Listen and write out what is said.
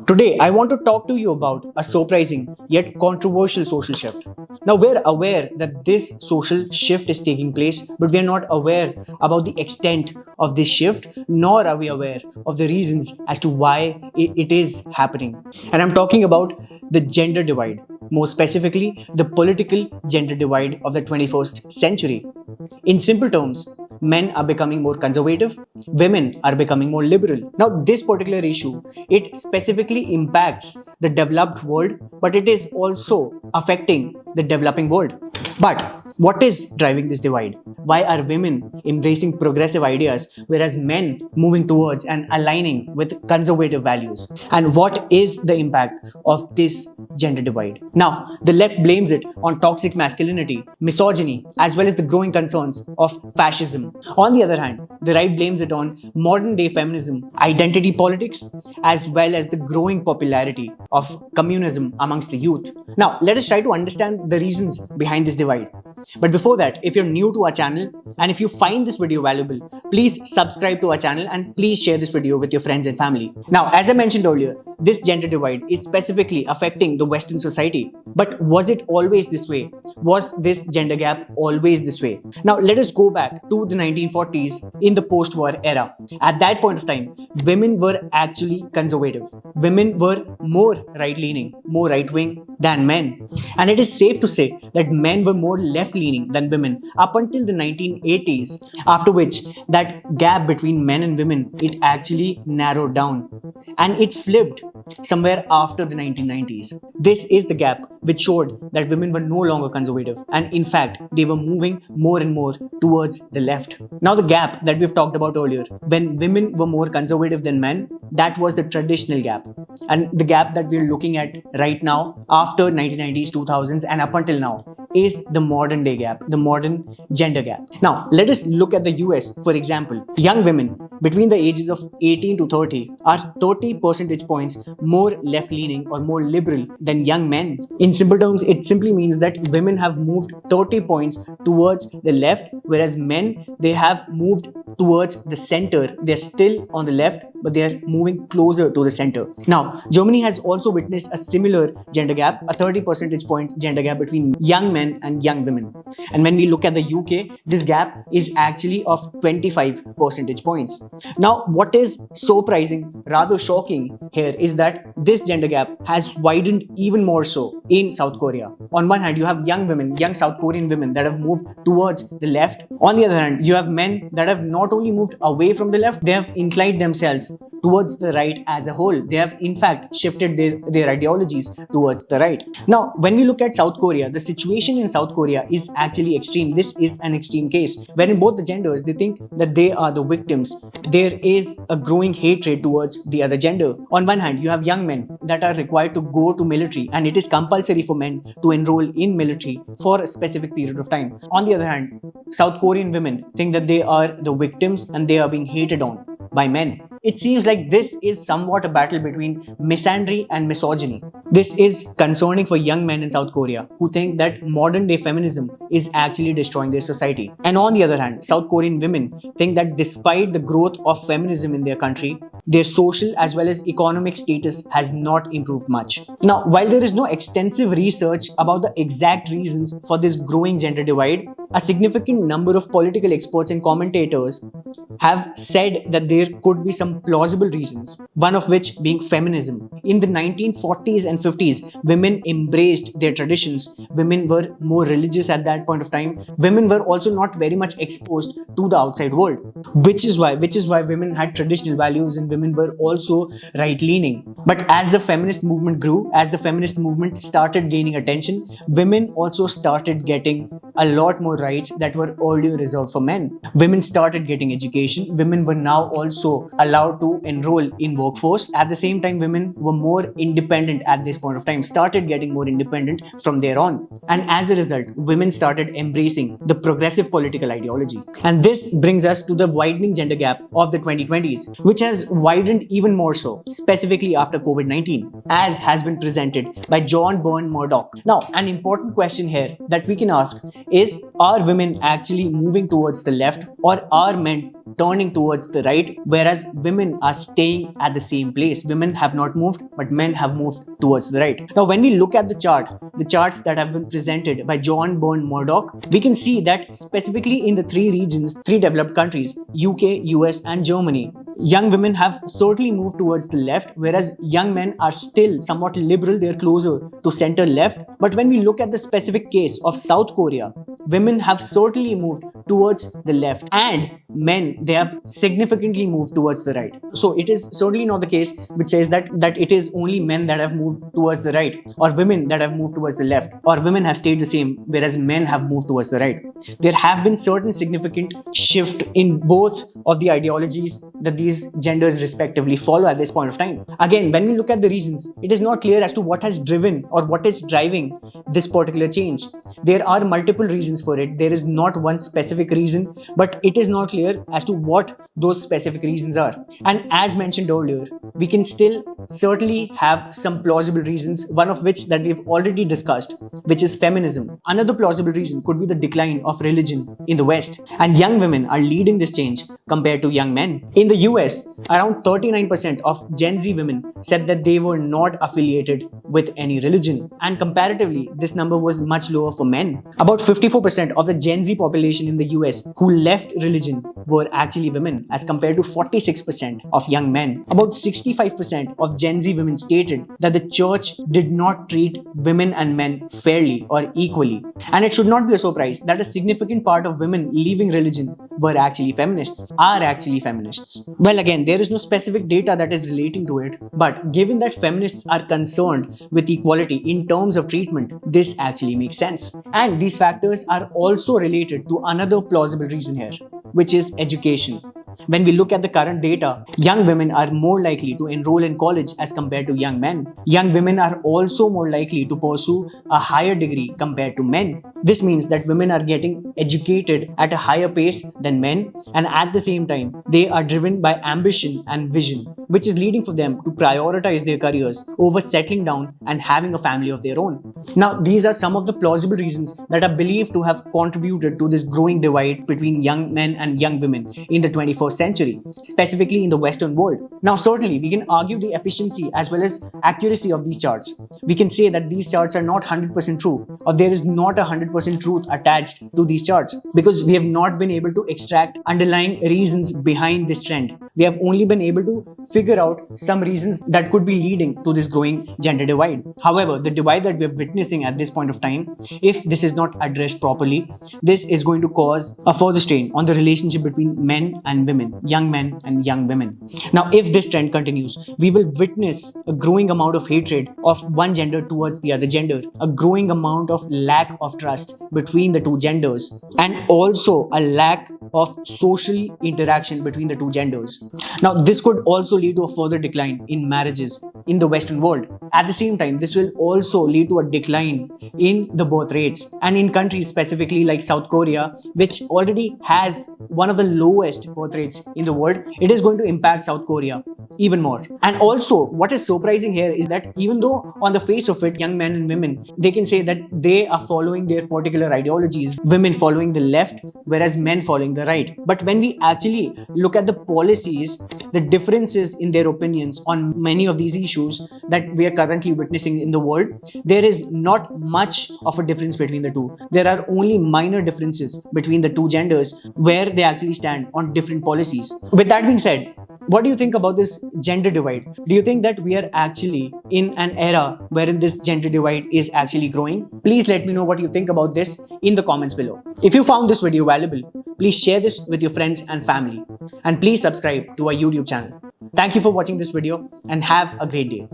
Today, I want to talk to you about a surprising yet controversial social shift. Now, we're aware that this social shift is taking place, but we are not aware about the extent of this shift, nor are we aware of the reasons as to why it is happening. And I'm talking about the gender divide, more specifically, the political gender divide of the 21st century. In simple terms, men are becoming more conservative, women are becoming more liberal. Now, this particular issue, it specifically impacts the developed world, but it is also affecting the developing world. But what is driving this divide? Why are women embracing progressive ideas whereas men moving towards and aligning with conservative values? And what is the impact of this gender divide? Now, the left blames it on toxic masculinity, misogyny, as well as the growing concerns of fascism. On the other hand, the right blames it on modern day feminism, identity politics, as well as the growing popularity of communism amongst the youth. Now, let us try to understand the reasons behind this divide. But before that, if you're new to our channel and if you find this video valuable, please subscribe to our channel and please share this video with your friends and family. Now, as I mentioned earlier, this gender divide is specifically affecting the Western society. But was it always this way? Was this gender gap always this way? Now, let us go back to the 1940s in the post-war era. At that point of time, women were actually conservative. Women were more right-leaning, more right-wing than men. And it is safe to say that men were more left-leaning than women up until the 1980s, after which that gap between men and women, it actually narrowed down. And it flipped somewhere after the 1990s. This is the gap which showed that women were no longer conservative, and in fact, they were moving more and more towards the left. Now, the gap that we've talked about earlier, when women were more conservative than men, that was the traditional gap. And the gap that we're looking at right now, after 1990s, 2000s, and up until now, is the modern day gap, the modern gender gap. Now, let us look at the US, for example. Young women between the ages of 18 to 30 are 30 percentage points more left-leaning or more liberal than young men. In simple terms, it simply means that women have moved 30 points towards the left, whereas men, they have moved towards the center. They're still on the left, but they're moving closer to the center. Now, Germany has also witnessed a similar gender gap, a 30 percentage point gender gap between young men and young women. And when we look at the UK, this gap is actually of 25 percentage points. Now, what is surprising, rather shocking here is that this gender gap has widened even more so in South Korea. On one hand, you have young women, young South Korean women that have moved towards the left. On the other hand, you have men that have not only moved away from the left, they have inclined themselves towards the right as a whole. They have in fact shifted their ideologies towards the right. Now, when we look at South Korea, the situation in South Korea is actually extreme. This is an extreme case wherein both the genders, they think that they are the victims. There is a growing hatred towards the other gender. On one hand, you have young men that are required to go to military, and it is compulsory for men to enroll in military for a specific period of time. On the other hand, South Korean women think that they are the victims and they are being hated on by men. It seems like this is somewhat a battle between misandry and misogyny. This is concerning for young men in South Korea who think that modern day feminism is actually destroying their society. And on the other hand, South Korean women think that despite the growth of feminism in their country, their social as well as economic status has not improved much. Now, while there is no extensive research about the exact reasons for this growing gender divide, a significant number of political experts and commentators have said that there could be some plausible reasons, one of which being feminism. In the 1940s and 50s, women embraced their traditions. Women were more religious at that point of time. Women were also not very much exposed to the outside world, which is why women had traditional values and women were also right-leaning. But as the feminist movement grew, as the feminist movement started gaining attention, women also started getting a lot more rights that were earlier reserved for men. Women started getting education. Women were now also allowed to enroll in workforce. At the same time, women were more independent at this point of time, started getting more independent from there on. And as a result, women started embracing the progressive political ideology. And this brings us to the widening gender gap of the 2020s, which has widened even more so, specifically after COVID-19, as has been presented by John Byrne Murdoch. Now, an important question here that we can ask is, are women actually moving towards the left, or are men turning towards the right, whereas women are staying at the same place? Women have not moved, but men have moved towards the right. Now, when we look at the charts that have been presented by John Byrne Murdoch, we can see that specifically in the three regions, three developed countries, UK, US, and Germany, young women have certainly moved towards the left, whereas young men are still somewhat liberal, they're closer to center left. But when we look at the specific case of South Korea, women have certainly moved towards the left, and men, they have significantly moved towards the right. So it is certainly not the case which says that it is only men that have moved towards the right, or women that have moved towards the left, or women have stayed the same whereas men have moved towards the right. There have been certain significant shift in both of the ideologies that these genders respectively follow at this point of time. Again, when we look at the reasons, it is not clear as to what has driven or what is driving this particular change. There are multiple reasons for it. There is not one specific reason, but it is not clear as to what those specific reasons are. And as mentioned earlier, we can still certainly have some plausible reasons, one of which that we've already discussed, which is feminism. Another plausible reason could be the decline of religion in the West, and young women are leading this change compared to young men. In the US, around 39% of Gen Z women said that they were not affiliated with any religion, and comparatively, this number was much lower for men. About 54% of the Gen Z population in the US who left religion were actually women, as compared to 46% of young men. About 65% of Gen Z women stated that the church did not treat women and men fairly or equally. And it should not be a surprise that a significant part of women leaving religion were actually feminists, are actually feminists. Well, again, there is no specific data that is relating to it, but given that feminists are concerned with equality in terms of treatment, this actually makes sense. And these factors are also related to another plausible reason here, which is education. When we look at the current data, young women are more likely to enroll in college as compared to young men. Young women are also more likely to pursue a higher degree compared to men. This means that women are getting educated at a higher pace than men, and at the same time, they are driven by ambition and vision, which is leading for them to prioritize their careers over settling down and having a family of their own. Now, these are some of the plausible reasons that are believed to have contributed to this growing divide between young men and young women in the 21st century, specifically in the Western world. Now, certainly, we can argue the efficiency as well as accuracy of these charts. We can say that these charts are not 100% true, or there is not 100% truth attached to these charts, because we have not been able to extract underlying reasons behind this trend. We have only been able to figure out some reasons that could be leading to this growing gender divide. However, the divide that we are witnessing at this point of time, if this is not addressed properly, this is going to cause a further strain on the relationship between men and women, young men and young women. Now, if this trend continues, we will witness a growing amount of hatred of one gender towards the other gender, a growing amount of lack of trust between the two genders, and also a lack of social interaction between the two genders. Now, this could also lead to a further decline in marriages in the Western world. At the same time, this will also lead to a decline in the birth rates, and in countries specifically like South Korea, which already has one of the lowest birth rates in the world, it is going to impact South Korea even more. And also, what is surprising here is that even though on the face of it, young men and women, they can say that they are following their particular ideologies, women following the left, whereas men following the right. But when we actually look at the policies, the differences in their opinions on many of these issues that we are currently witnessing in the world, there is not much of a difference between the two. There are only minor differences between the two genders where they actually stand on different policies. With that being said, what do you think about this gender divide? Do you think that we are actually in an era wherein this gender divide is actually growing? Please let me know what you think about this in the comments below. If you found this video valuable, please share this with your friends and family. And please subscribe to our YouTube channel. Thank you for watching this video and have a great day.